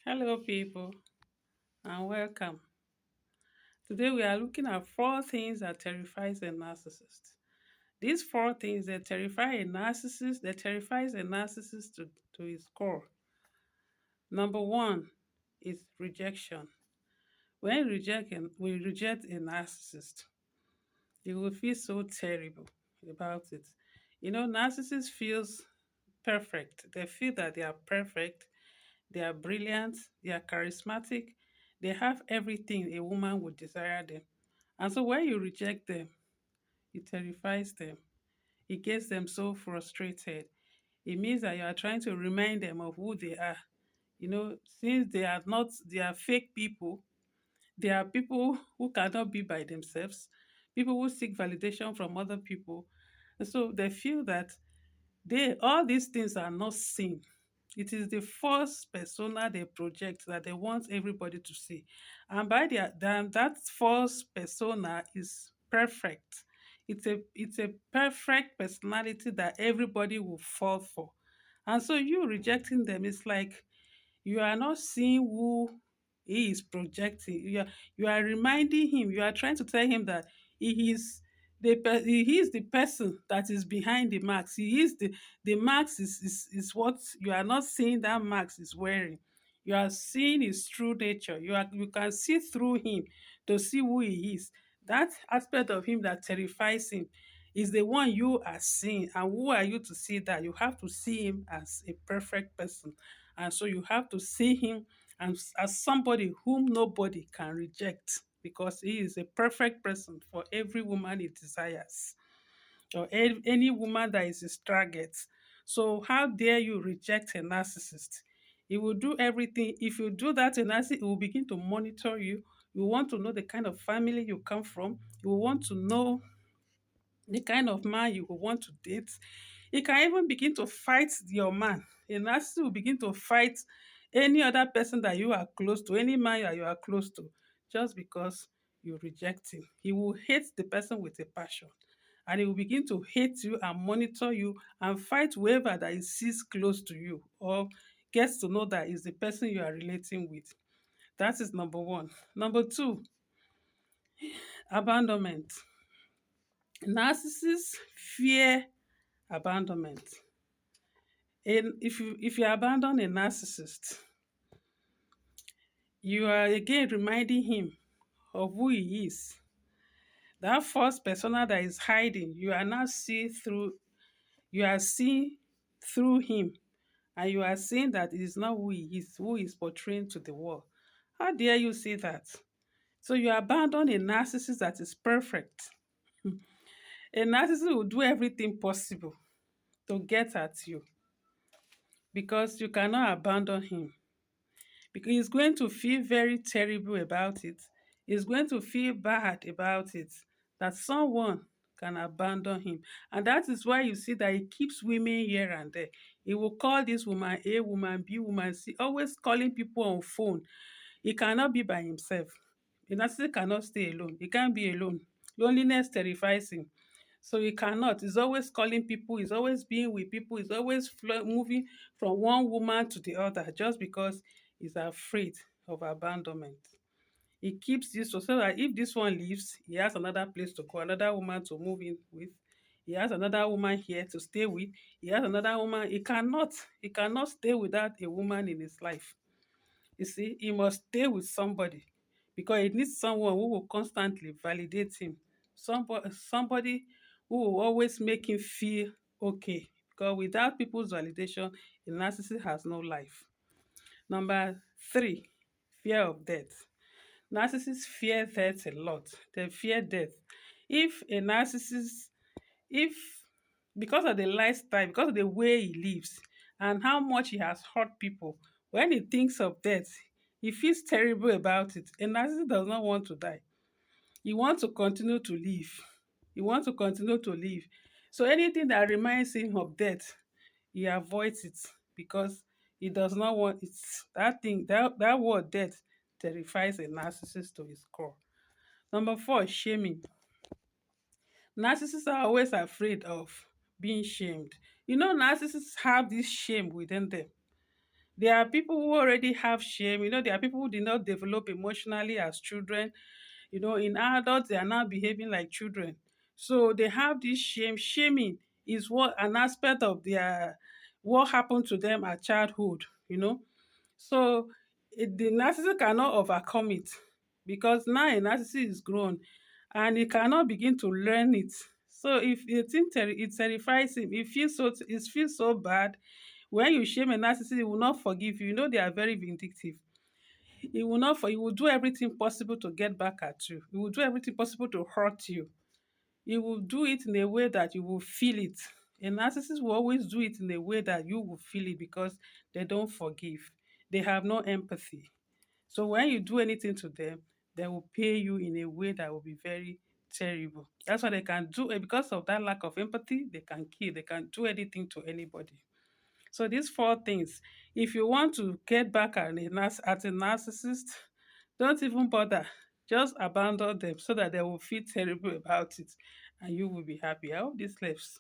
Hello, people, and welcome. Today, we are looking at four things that terrifies a narcissist. These four things that terrify a narcissist, that terrifies a narcissist to his core. Number one is rejection. When we reject a narcissist, you will feel so terrible about it. Narcissist feels perfect. They feel that they are perfect. They are brilliant, they are charismatic, they have everything a woman would desire them. And so when you reject them, it terrifies them. It gets them so frustrated. It means that you are trying to remind them of who they are. Since they are fake people, they are people who cannot be by themselves, people who seek validation from other people. And so they feel that all these things are not seen. It is the false persona they project that they want everybody to see. And by that false persona is perfect. It's a perfect personality that everybody will fall for. And so you rejecting them is like you are not seeing who he is projecting. You are reminding him, you are trying to tell him that he is the person that is behind the marks. He is the marks is what you are not seeing that marks is wearing. You are seeing his true nature. You can see through him to see who he is. That aspect of him that terrifies him is the one you are seeing. And who are you to see that? You have to see him as a perfect person. And so you have to see him as somebody whom nobody can reject because he is a perfect person for every woman he desires or any woman that is his target. So how dare you reject a narcissist? He will do everything. If you do that, a narcissist he will begin to monitor you. You want to know the kind of family you come from. You will want to know the kind of man you will want to date. He can even begin to fight your man. A narcissist will begin to fight any other person that you are close to, any man that you are close to, just because you reject him. He will hate the person with a passion. And he will begin to hate you and monitor you and fight whoever that he sees close to you or gets to know that is the person you are relating with. That is number one. Number two, abandonment. Narcissists fear abandonment. And if you abandon a narcissist, you are again reminding him of who he is. That first persona that is hiding, you are now see through. You are seeing through him, and you are seeing that it is not who he is portraying to the world. How dare you say that? So you abandon a narcissist that is perfect. A narcissist will do everything possible to get at you because you cannot abandon him. Because he's going to feel very terrible about it. He's going to feel bad about it that someone can abandon him. And that is why you see that he keeps women here and there. He will call this woman A, woman B, woman C, always calling people on phone. He cannot be by himself. A narcissist cannot stay alone. He can't be alone. Loneliness terrifies him. So he cannot. He's always calling people. He's always being with people. He's always moving from one woman to the other just because he's afraid of abandonment. He keeps this so that if this one leaves, he has another place to go, another woman to move in with. He has another woman here to stay with. He has another woman. He cannot stay without a woman in his life. You see, he must stay with somebody because he needs someone who will constantly validate him. Somebody who will always make him feel okay. Because without people's validation, a narcissist has no life. Number three, fear of death. Narcissists fear death a lot. They fear death. If a narcissist, if because of the lifestyle, because of the way he lives, and how much he has hurt people, when he thinks of death, he feels terrible about it. A narcissist does not want to die. He wants to continue to live. He wants to continue to live. So anything that reminds him of death, he avoids it because he does not want it. That word death terrifies a narcissist to his core. Number four, shaming. Narcissists are always afraid of being shamed. Narcissists have this shame within them. There are people who already have shame. There are people who did not develop emotionally as children. In adults, they are now behaving like children. So they have this shame. Shaming is what an aspect of their what happened to them at childhood. So the narcissist cannot overcome it because now a narcissist is grown and he cannot begin to learn it. So if the thing it terrifies him, it feels so bad. When you shame a narcissist, he will not forgive you. They are very vindictive. He will not for he will do everything possible to get back at you. He will do everything possible to hurt you. He will do it in a way that you will feel it. A narcissist will always do it in a way that you will feel it because they don't forgive. They have no empathy. So when you do anything to them, they will pay you in a way that will be very terrible. That's why they can do it because of that lack of empathy. They can kill. They can do anything to anybody. So these four things, if you want to get back at a narcissist, don't even bother. Just abandon them so that they will feel terrible about it and you will be happy. I hope this helps.